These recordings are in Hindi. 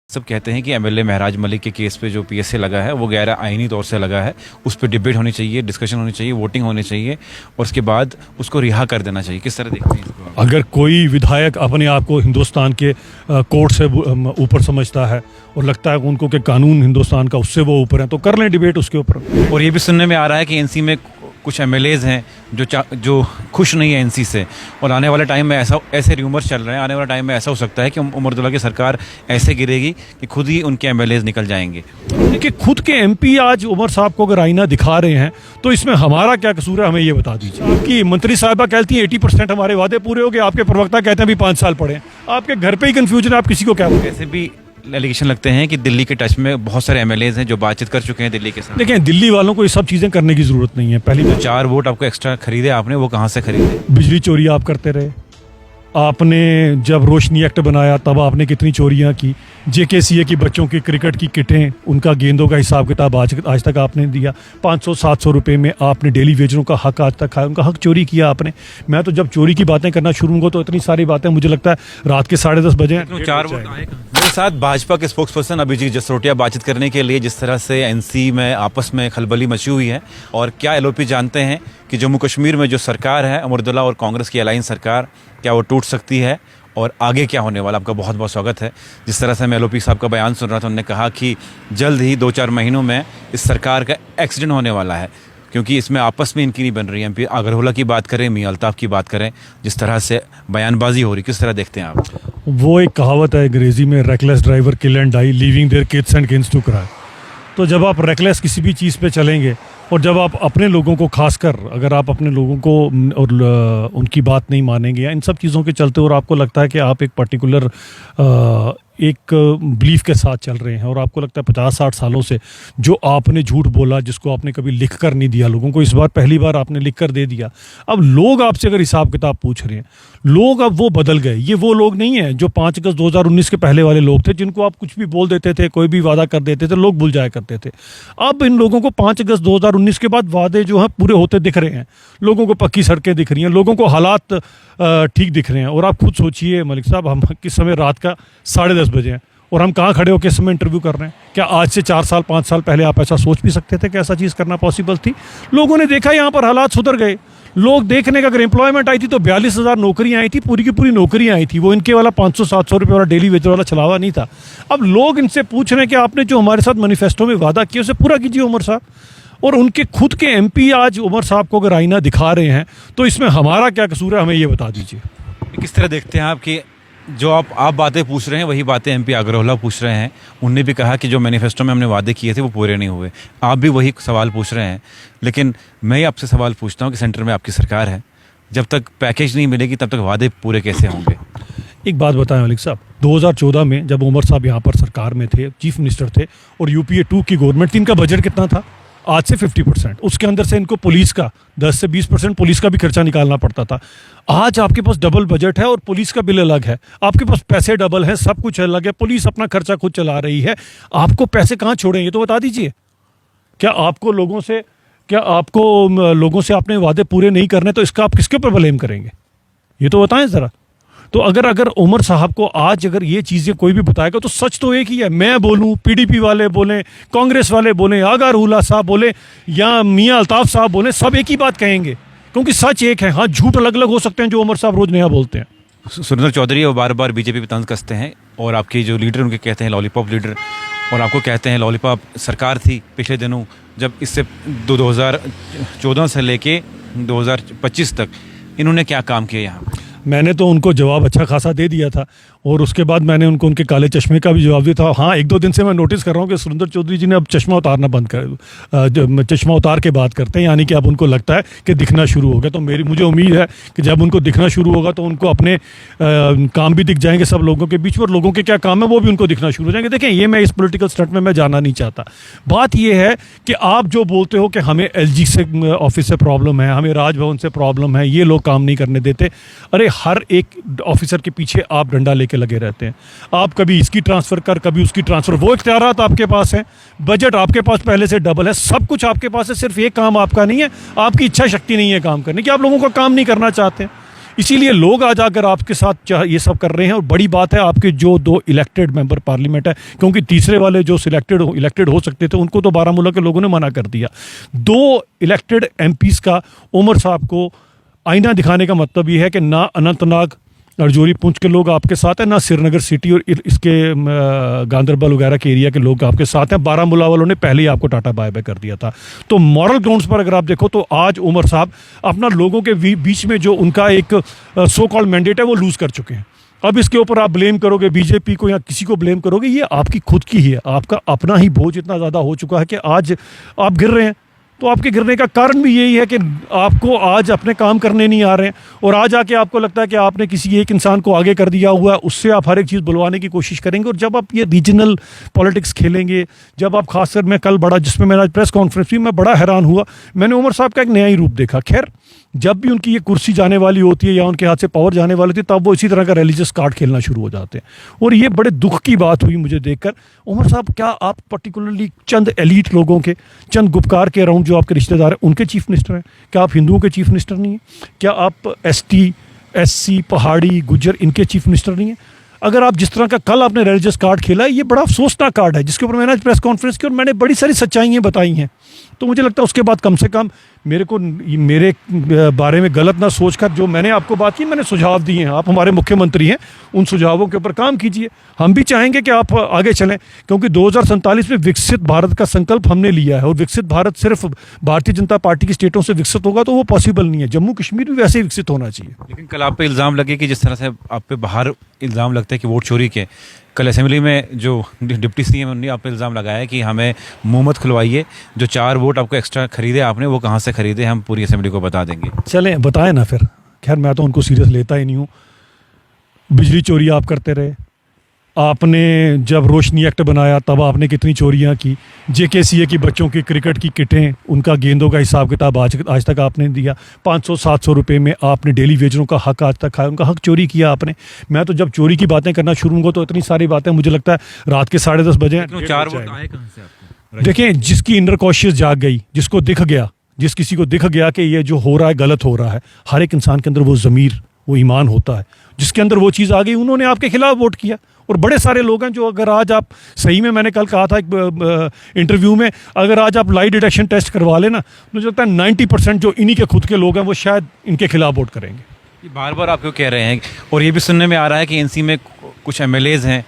सब कहते हैं कि एमएलए महराज मलिक के केस पे जो पीएसए लगा है वो गैर आईनी तौर से लगा है। उस पर डिबेट होनी चाहिए, डिस्कशन होनी चाहिए, वोटिंग होनी चाहिए और उसके बाद उसको रिहा कर देना चाहिए। किस तरह देखते हैं इसको? अगर कोई विधायक अपने आप को हिंदुस्तान के कोर्ट से ऊपर समझता है और लगता है उनको कि कानून हिंदुस्तान का उससे वो ऊपर है तो कर लें डिबेट उसके ऊपर। और ये भी सुनने में आ रहा है कि एनसी में कुछ एमएलएज हैं जो खुश नहीं है एनसी से और आने वाले टाइम में ऐसे र्यूमर्स चल रहे हैं, आने वाले टाइम में ऐसा हो सकता है कि उमर अब्दुल्ला की सरकार ऐसे गिरेगी कि खुद ही उनके एमएलएज निकल जाएंगे। देखिए, खुद के एमपी आज उमर साहब को अगर आईना दिखा रहे हैं तो इसमें हमारा क्या कसूर है, हमें ये बता दीजिए। आपकी मंत्री साहिबा कहती है 80% हमारे वादे पूरे हो गए, आपके प्रवक्ता कहते हैं अभी 5 साल पड़े। आपके घर पे ही कंफ्यूजन है, आप किसी को क्या बोलें। ऐसे भी एलिगेशन लगते हैं कि दिल्ली के टच में बहुत सारे एमएलएज हैं जो बातचीत कर चुके हैं दिल्ली के साथ। देखें, दिल्ली वालों को ये सब चीज़ें करने की ज़रूरत नहीं है। पहली बात, 4 वोट आपको एक्स्ट्रा खरीदे आपने, वो कहाँ से खरीदे? बिजली चोरी आप करते रहे। आपने जब रोशनी एक्ट बनाया तब आपने कितनी चोरियां की। जेकेसीए की बच्चों की क्रिकेट की किटें, उनका गेंदों का हिसाब किताब आज तक आपने दिया। 500-700 रुपए में आपने डेली वेजरों का हक आज तक खाया, उनका हक चोरी किया आपने। मैं तो जब चोरी की बातें करना शुरू होंगे तो इतनी सारी बातें मुझे लगता है रात के 10:30 बजे 4 वोट आएगा। मेरे साथ भाजपा के स्पोक्स पर्सन अभिजीत जसरोटिया बातचीत करने के लिए जिस तरह से एनसी में आपस में खलबली मची हुई है और क्या एलओपी जानते हैं कि जम्मू कश्मीर में जो सरकार है उमर अब्दुल्ला और कांग्रेस की अलायंस सरकार, क्या वो टूट सकती है और आगे क्या होने वाला। आपका बहुत बहुत स्वागत है। जिस तरह से मैं एलओपी साहब का बयान सुन रहा था, उन्होंने कहा कि जल्द ही 2-4 महीनों में इस सरकार का एक्सीडेंट होने वाला है क्योंकि इसमें आपस में इनकी नहीं बन रही है। एमपी अग्रहोला की बात करें, मियां अल्ताफ की बात करें, जिस तरह से बयानबाजी हो रही, किस तरह देखते हैं आप? वो एक कहावत है अंग्रेजी में, reckless driver kill and die leaving their kids and kins to cry. तो जब आप रेकलेस किसी भी चीज़ पे चलेंगे और जब आप अपने लोगों को, खासकर अगर आप अपने लोगों को और उनकी बात नहीं मानेंगे या इन सब चीज़ों के चलते और आपको लगता है कि आप एक पर्टिकुलर एक बिलीफ के साथ चल रहे हैं और आपको लगता है 50-60 सालों से जो आपने झूठ बोला, जिसको आपने कभी लिख कर नहीं दिया लोगों को, इस बार पहली बार आपने लिख कर दे दिया। अब लोग आपसे अगर हिसाब किताब पूछ रहे हैं, लोग अब वो बदल गए। ये वो लोग नहीं हैं जो 5 अगस्त 2019 के पहले वाले लोग थे जिनको आप कुछ भी बोल देते थे, कोई भी वादा कर देते थे, लोग भूल जाया करते थे। अब इन लोगों को 5 अगस्त 2019 के बाद वादे जो हैं पूरे होते दिख रहे हैं। लोगों को पक्की सड़कें दिख रही हैं, लोगों को हालात ठीक दिख रहे हैं। और आप खुद सोचिए मलिक साहब, हम किस समय रात का 10:30 बजे हैं और हम कहाँ खड़े हो किस समय इंटरव्यू कर रहे हैं। क्या आज से 4 साल 5 साल पहले आप ऐसा सोच भी सकते थे कि ऐसा चीज़ करना पॉसिबल थी? लोगों ने देखा यहाँ पर हालात सुधर गए। लोग देखने का, अगर एम्प्लॉयमेंट आई थी तो 42,000 नौकरियाँ आई थी, पूरी की पूरी नौकरियाँ आई थी। वो इनके वाला 500-700 रुपये वाला डेली वेजर वाला छलावा नहीं था। अब लोग इनसे पूछ रहे हैं कि आपने जो हमारे साथ मैनिफेस्टो में वादा किया उसे पूरा कीजिए उमर साहब। और उनके खुद के एमपी आज उमर साहब को अगर आईना दिखा रहे हैं तो इसमें हमारा क्या कसूर है, हमें ये बता दीजिए। किस तरह देखते हैं आप कि जो आप बातें पूछ रहे हैं वही बातें एमपी अग्रहोला पूछ रहे हैं? उनने भी कहा कि जो मैनिफेस्टो में हमने वादे किए थे वो पूरे नहीं हुए। आप भी वही सवाल पूछ रहे हैं, लेकिन मैं आपसे सवाल पूछता हूँ कि सेंटर में आपकी सरकार है, जब तक पैकेज नहीं मिलेगी तब तक वादे पूरे कैसे होंगे? एक बात बताएं मलिक साहब, 2014 में जब उमर साहब यहाँ पर सरकार में थे, चीफ मिनिस्टर थे और यूपीए 2 की गवर्नमेंट थी, इनका बजट कितना था? आज से 50%। उसके अंदर से इनको पुलिस का 10 से 20% पुलिस का भी खर्चा निकालना पड़ता था। आज आपके पास डबल बजट है और पुलिस का बिल अलग है। आपके पास पैसे डबल हैं, सब कुछ अलग है, पुलिस अपना खर्चा खुद चला रही है। आपको पैसे कहाँ छोड़ें ये तो बता दीजिए। क्या आपको लोगों से आपने वादे पूरे नहीं करने तो इसका आप किसके ऊपर ब्लेम करेंगे, ये तो बताएं ज़रा। तो अगर उमर साहब को आज अगर ये चीज़ें कोई भी बताएगा तो सच तो एक ही है। मैं बोलूं, पीडीपी वाले बोलें, कांग्रेस वाले बोलें, आगा रूला साहब बोले या मियां अल्ताफ साहब बोलें, सब एक ही बात कहेंगे क्योंकि सच एक है। हाँ, झूठ अलग अलग हो सकते हैं जो उमर साहब रोज़ नया बोलते हैं। सुरेंद्र चौधरी वो बार बार बीजेपी पे तंज कसते हैं और आपके जो लीडर उनके कहते हैं लॉलीपॉप लीडर, और आपको कहते हैं लॉलीपॉप सरकार थी पिछले दिनों, जब इससे 2014 से लेके 2025 तक इन्होंने क्या काम किया यहाँ? मैंने तो उनको जवाब अच्छा खासा दे दिया था और उसके बाद मैंने उनको उनके काले चश्मे का भी जवाब दिया था। हाँ, 1-2 दिन से मैं नोटिस कर रहा हूँ कि सुरेंद्र चौधरी जी ने अब चश्मा उतारना बंद कर, चश्मा उतार के बात करते हैं, यानी कि अब उनको लगता है कि दिखना शुरू हो गया। तो मुझे उम्मीद है कि जब उनको दिखना शुरू होगा तो उनको अपने काम भी दिख जाएंगे सब लोगों के बीच में, और लोगों के क्या काम है वो भी उनको दिखना शुरू हो जाएंगे। देखें, ये मैं इस पॉलिटिकल स्टंट में मैं जाना नहीं चाहता। बात ये है कि आप जो बोलते हो कि हमें एलजी से ऑफिस से प्रॉब्लम है, हमें राजभवन से प्रॉब्लम है, ये लोग काम नहीं करने देते। अरे हर एक ऑफिसर के पीछे आप डंडा लेके लगे रहते हैं। आप कभी इसकी ट्रांसफ़र कर, कभी उसकी ट्रांसफ़र, वो इख्तियारात आपके पास हैं, बजट आपके पास पहले से डबल है, सब कुछ आपके पास है। सिर्फ एक काम आपका नहीं है, आपकी इच्छा शक्ति नहीं है काम करने की, आप लोगों का काम नहीं करना चाहते हैं। इसीलिए लोग आज आकर आपके साथ ये सब कर रहे हैं। और बड़ी बात है आपके जो 2 इलेक्टेड मेंबर पार्लियामेंट है, क्योंकि तीसरे वाले जो इलेक्टेड हो सकते थे उनको तो बारामूला के लोगों ने मना कर दिया। 2 इलेक्टेड एमपीज का उमर साहब को आईना दिखाने का मतलब ये है कि ना अनंतनाग राजौरी पुंछ के लोग आपके साथ हैं, ना श्रीनगर सिटी और इसके गांदरबल वगैरह के एरिया के लोग आपके साथ हैं। बारामूला वालों ने पहले ही आपको टाटा बाय बाय कर दिया था। तो मॉरल ग्राउंड्स पर अगर आप देखो तो आज उमर साहब अपना लोगों के बीच में जो उनका एक सो कॉल्ड मैंडेट है वो लूज़ कर चुके हैं। अब इसके ऊपर आप ब्लेम करोगे बीजेपी को या किसी को ब्लेम करोगे, ये आपकी खुद की ही है। आपका अपना ही बोझ इतना ज़्यादा हो चुका है कि आज आप गिर रहे हैं। तो आपके गिरने का कारण भी यही है कि आपको आज अपने काम करने नहीं आ रहे हैं, और आज आके आपको लगता है कि आपने किसी एक इंसान को आगे कर दिया हुआ है, उससे आप हर एक चीज़ बुलवाने की कोशिश करेंगे। और जब आप ये रीजनल पॉलिटिक्स खेलेंगे, जब आप खासकर मैं कल बड़ा जिसमें मैंने आज प्रेस कॉन्फ्रेंस हुई, मैं बड़ा हैरान हुआ। मैंने उमर साहब का एक नया ही रूप देखा। खैर, जब भी उनकी ये कुर्सी जाने वाली होती है या उनके हाथ से पावर जाने वाली होती है, तब वो इसी तरह का रिलीजियस कार्ड खेलना शुरू हो जाते हैं। और ये बड़े दुख की बात हुई मुझे देखकर। उमर साहब, क्या आप पर्टिकुलरली चंद एलीट लोगों के, चंद गुपकार के अराउंड जो आपके रिश्तेदार हैं उनके चीफ मिनिस्टर हैं? क्या आप हिंदुओं के चीफ मिनिस्टर नहीं हैं? क्या आप ST SC पहाड़ी गुज्जर इनके चीफ मिनिस्टर नहीं हैं? अगर आप जिस तरह का कल आपने रिलीजियस कार्ड खेला है, ये बड़ा अफसोसनाक कार्ड है, जिसके ऊपर मैंने आज प्रेस कॉन्फ्रेंस की और मैंने बड़ी सारी सच्चाइयाँ बताई हैं। तो मुझे लगता है उसके बाद कम से कम मेरे बारे में गलत ना सोचकर जो मैंने आपको बात की, मैंने सुझाव दिए हैं। आप हमारे मुख्यमंत्री हैं, उन सुझावों के ऊपर काम कीजिए। हम भी चाहेंगे कि आप आगे चलें, क्योंकि 2047 में विकसित भारत का संकल्प हमने लिया है। और विकसित भारत सिर्फ भारतीय जनता पार्टी की स्टेटों से विकसित होगा तो वो पॉसिबल नहीं है। जम्मू कश्मीर भी वैसे ही विकसित होना चाहिए। लेकिन कल आप पे इल्ज़ाम लगे कि जिस तरह से आप पे बाहर इल्ज़ाम लगता है कि वोट चोरी के, कल असेंबली में जो डिप्टी CM ने आप पे इल्ज़ाम लगाया कि हमें मुंह मत खुलवाइए, जो 4 वोट आपको एक्स्ट्रा खरीदे आपने वो कहाँ से खरीदे, हम पूरी असेंबली को बता देंगे। चलें, बताएं ना फिर। खैर, मैं तो उनको सीरियस लेता ही नहीं हूँ। बिजली चोरी आप करते रहे। आपने जब रोशनी एक्ट बनाया तब आपने कितनी चोरियां की। JKCA की बच्चों की क्रिकेट की किटें, उनका गेंदों का हिसाब किताब आज तक आपने दिया। 500-700 रुपये में आपने डेली वेजरों का हक आज तक खाया, उनका हक चोरी किया आपने। मैं तो जब चोरी की बातें करना शुरू होंगे तो इतनी सारी बातें मुझे लगता है रात के 10:30 बजे 4 वोट आए कहाँ से आपको? देखें, जिसकी इनर कॉशियस जाग गई, जिसको दिख गया, जिस किसी को दिख गया कि ये जो हो रहा है गलत हो रहा है, हर एक इंसान के अंदर वो ज़मीर, वो ईमान होता है, जिसके अंदर वो चीज़ आ गई, उन्होंने आपके खिलाफ वोट किया। और बड़े सारे लोग हैं जो, अगर आज आप सही में, मैंने कल कहा था एक इंटरव्यू में, अगर आज आप लाई डिटेक्शन टेस्ट करवा लेना, मुझे लगता है 90% जो इन्हीं के खुद के लोग हैं वो शायद इनके खिलाफ वोट करेंगे। ये बार बार आप क्यों कह रहे हैं? और ये भी सुनने में आ रहा है कि NC में कुछ MLAs हैं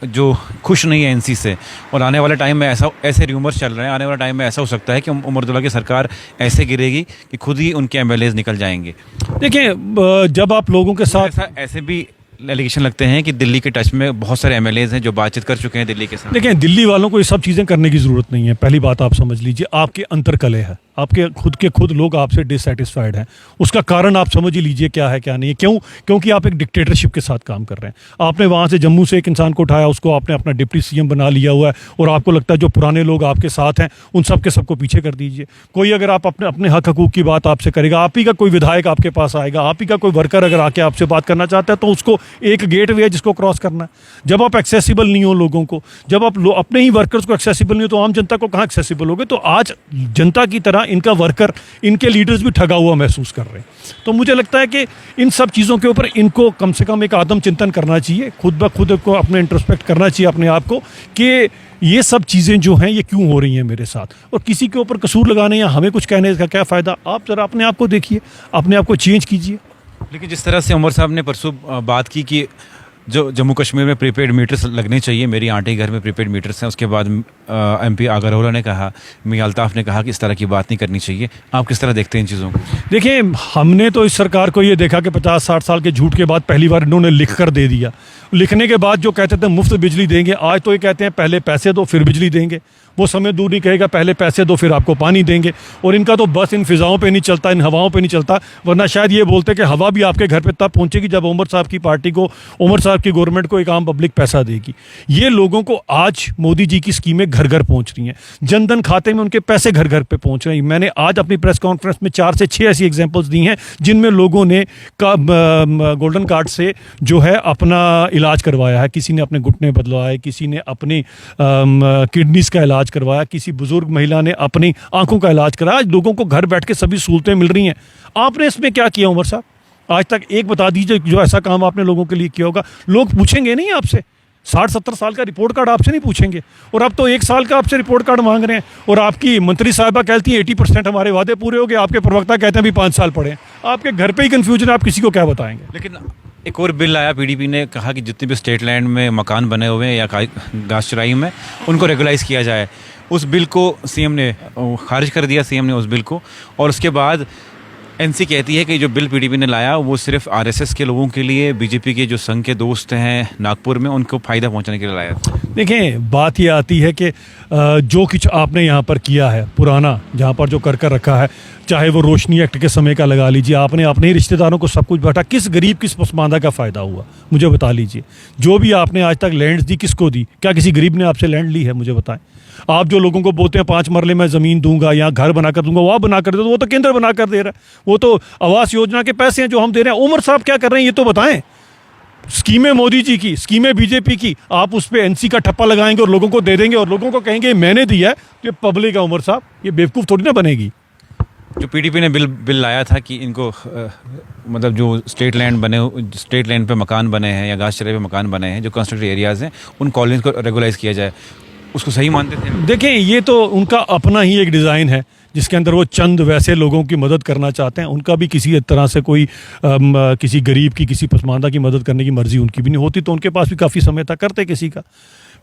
जो खुश नहीं है NC से, और आने वाले टाइम में ऐसे र्यूमर्स चल रहे हैं, आने वाले टाइम में ऐसा हो सकता है कि उमर अब्दुल्ला की सरकार ऐसे गिरेगी कि खुद ही उनके MLAs निकल जाएंगे। देखिए, जब आप लोगों के साथ ऐसे भी एलिगेशन लगते हैं कि दिल्ली के टच में बहुत सारे MLAs हैं जो बातचीत कर चुके हैं दिल्ली के साथ। देखिए, दिल्ली वालों को ये सब चीज़ें करने की ज़रूरत नहीं है। पहली बात आप समझ लीजिए, आपके अंतर्कलह है, आपके खुद लोग आपसे डिससेटिस्फाइड हैं। उसका कारण आप समझ ही लीजिए क्या है क्या नहीं है। क्यों? क्योंकि आप एक डिक्टेटरशिप के साथ काम कर रहे हैं। आपने वहाँ से जम्मू से एक इंसान को उठाया, उसको आपने अपना डिप्टी CM बना लिया हुआ है, और आपको लगता है जो पुराने लोग आपके साथ हैं उन सब के सबको पीछे कर दीजिए। कोई अगर आप अपने हक हकूक़ की बात आपसे करेगा, आप ही का कोई विधायक आपके पास आएगा, आप ही का कोई वर्कर अगर आके आपसे बात करना चाहता है, तो उसको एक गेट वे है जिसको क्रॉस करना है। जब आप एक्सेसिबल नहीं हो लोगों को, जब आप अपने ही वर्कर्स को एक्सेसिबल नहीं हो, तो आम जनता को कहाँ एक्सेसिबल होगे? तो आज जनता की तरह इनका वर्कर, इनके लीडर्स भी ठगा हुआ महसूस कर रहे हैं। तो मुझे लगता है कि इन सब चीज़ों के ऊपर इनको कम से कम एक आत्मचिंतन करना चाहिए, खुद ब खुद को अपने इंट्रोस्पेक्ट करना चाहिए अपने आप को, कि ये सब चीज़ें जो हैं ये क्यों हो रही हैं मेरे साथ, और किसी के ऊपर कसूर लगाने या हमें कुछ कहने का क्या फ़ायदा। आप ज़रा अपने आप को देखिए, अपने आप को चेंज कीजिए। लेकिन जिस तरह से उमर साहब ने परसों बात की कि जो जम्मू कश्मीर में प्रीपेड मीटर्स लगने चाहिए, मेरी आंटी घर में प्रीपेड मीटर्स हैं, उसके बाद MP आगर अरोड़ा ने कहा, मियां अल्ताफ़ ने कहा कि इस तरह की बात नहीं करनी चाहिए। आप किस तरह देखते हैं इन चीज़ों को? देखिए, हमने तो इस सरकार को ये देखा कि 50-60 साल के झूठ के बाद पहली बार इन्होंने लिख कर दे दिया। लिखने के बाद जो कहते थे मुफ्त बिजली देंगे, आज तो ये कहते हैं पहले पैसे दो फिर बिजली देंगे। वो समय दूर नहीं कहेगा पहले पैसे दो फिर आपको पानी देंगे। और इनका तो बस इन फिजाओं पे नहीं चलता, इन हवाओं पे नहीं चलता, वरना शायद ये बोलते कि हवा भी आपके घर पे तब पहुंचेगी जब उमर साहब की पार्टी को, उमर साहब की गवर्नमेंट को एक आम पब्लिक पैसा देगी। ये लोगों को आज मोदी जी की स्कीमें घर घर पहुंच रही हैं, जनधन खाते में उनके पैसे घर घर पे पहुंच रहे हैं। मैंने आज अपनी प्रेस कॉन्फ्रेंस में 4 से 6 ऐसी एग्जाम्पल्स दी हैं जिनमें लोगों ने गोल्डन कार्ड से जो है अपना इलाज करवाया है। किसी ने अपने घुटने बदलवाए, किसी ने अपनी किडनीज का इलाज करवाया, किसी बुजुर्ग महिला ने अपनी आंखों का इलाज कराया। आज लोगों को घर बैठ के सभी सहूलतें मिल रही हैं। आपने इसमें क्या किया उमर साहब? आज तक एक बता दीजिए जो ऐसा काम आपने लोगों के लिए किया होगा। लोग पूछेंगे नहीं आपसे, 60-70 साल का रिपोर्ट कार्ड आपसे नहीं पूछेंगे, और अब तो 1 साल का आपसे रिपोर्ट कार्ड मांग रहे हैं। और आपकी मंत्री साहिबा कहती है 80% हमारे वादे पूरे हो गए, आपके प्रवक्ता कहते हैं अभी 5 साल पड़े हैं। आपके घर पे ही कंफ्यूजन, आप किसी को क्या बताएंगे। लेकिन एक और बिल आया, पीडीपी ने कहा कि जितने भी स्टेट लैंड में मकान बने हुए हैं या घास चराई में, उनको रेगुलाइज किया जाए। उस बिल को सीएम ने खारिज कर दिया, सीएम ने उस बिल को। और उसके बाद एनसी कहती है कि जो बिल पीडीपी ने लाया वो सिर्फ आरएसएस के लोगों के लिए, बीजेपी के जो संघ के दोस्त हैं नागपुर में, उनको फ़ायदा पहुंचाने के लिए लाया था। देखें, बात ये आती है कि जो कुछ आपने यहाँ पर किया है पुराना, जहाँ पर जो कर रखा है, चाहे वो रोशनी एक्ट के समय का लगा लीजिए, आपने अपने ही रिश्तेदारों को सब कुछ बांटा, किस गरीब किस पसमानदा का फ़ायदा हुआ मुझे बता लीजिए। जो भी आपने आज तक लैंड दी, किसको दी? क्या किसी गरीब ने आपसे लैंड ली है? मुझे बताएं। आप जो लोगों को बोलते हैं 5 मरले में ज़मीन दूंगा या घर बनाकर दूंगा, वो आप बनाकर दे दो, वो तो केंद्र बनाकर दे रहा है। वो तो आवास योजना के पैसे हैं जो हम दे रहे हैं। उमर साहब क्या कर रहे हैं ये तो बताएं। स्कीमें मोदी जी की, स्कीमें बीजेपी की, आप उस पर एनसी का ठप्पा लगाएंगे और लोगों को दे देंगे और लोगों को कहेंगे मैंने दिया है, तो ये पब्लिक है उमर साहब, ये बेवकूफ़ थोड़ी ना बनेगी। जो पीडीपी ने बिल लाया था कि इनको मतलब जो स्टेट लैंड पे मकान बने हैं या घास चराई पे मकान बने हैं, जो कंस्ट्रक्टेड एरियाज़ हैं, उन कॉलोनीज को रेगुलाइज किया जाए, उसको सही मानते थे? देखें, ये तो उनका अपना ही एक डिज़ाइन है जिसके अंदर वो चंद वैसे लोगों की मदद करना चाहते हैं। उनका भी किसी तरह से कोई किसी गरीब की, किसी पसमानदा की मदद करने की मर्जी उनकी भी नहीं होती, तो उनके पास भी काफ़ी समय था, करते किसी का।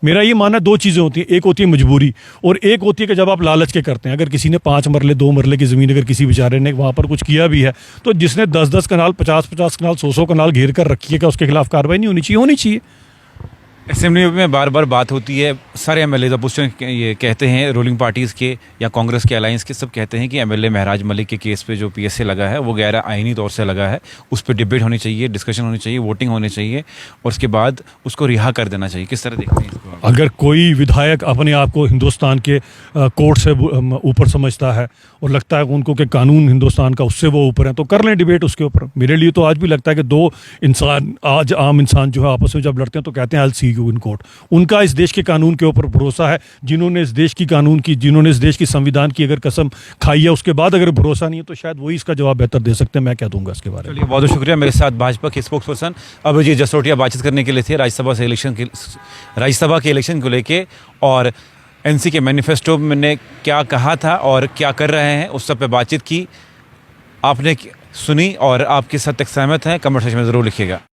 मेरा ये मानना 2 चीज़ें होती हैं, एक होती है मजबूरी और एक होती है कि जब आप लालच के करते हैं। अगर किसी ने 5 मरले 2 मरले की ज़मीन अगर किसी बेचारे ने वहाँ पर कुछ किया भी है, तो जिसने 10-10 कनाल, 50-50 कनाल, 100-100 कनाल घेर कर रखी है, क्या उसके खिलाफ कार्रवाई नहीं होनी चाहिए? असेंबली में बार बार बात होती है, सारे एमएलए अपोजिशन ये कहते हैं, रूलिंग पार्टीज़ के या कांग्रेस के अलायंस के, सब कहते हैं कि एमएलए महराज मलिक के केस पे जो पीएसए लगा है वो गैर आईनी तौर से लगा है, उस पर डिबेट होनी चाहिए, डिस्कशन होनी चाहिए, वोटिंग होनी चाहिए और उसके बाद उसको रिहा कर देना चाहिए। किस तरह देखते हैं इसको? अगर कोई विधायक अपने आप को हिंदुस्तान के कोर्ट से ऊपर समझता है और लगता है उनको कि कानून हिंदुस्तान का उससे वो ऊपर है, तो कर लें डिबेट उसके ऊपर। मेरे लिए तो आज भी लगता है कि 2 इंसान, आज आम इंसान जो है आपस में जब लड़ते हैं तो कहते हैं I will see you in court. उनका इस देश के कानून के ऊपर भरोसा है, जिन्होंने इस देश की कानून की, जिन्होंने इस देश की संविधान की अगर कसम खाई है, उसके बाद अगर भरोसा नहीं है तो शायद वही इसका जवाब बेहतर दे सकते हैं। मैं क्या दूंगा इसके बारे में। चलिए, बहुत बहुत शुक्रिया। मेरे साथ भाजपा के स्पोक्स पर्सन अभिजीत जसरोटिया बातचीत करने के लिए थे राज्यसभा के इलेक्शन को लेके, और एनसी के मैनिफेस्टो में क्या कहा था और क्या कर रहे हैं उस सब पे बातचीत की। आपने सुनी और आप किस हद तक सहमत हैं, कमेंट सेक्शन में ज़रूर लिखिएगा।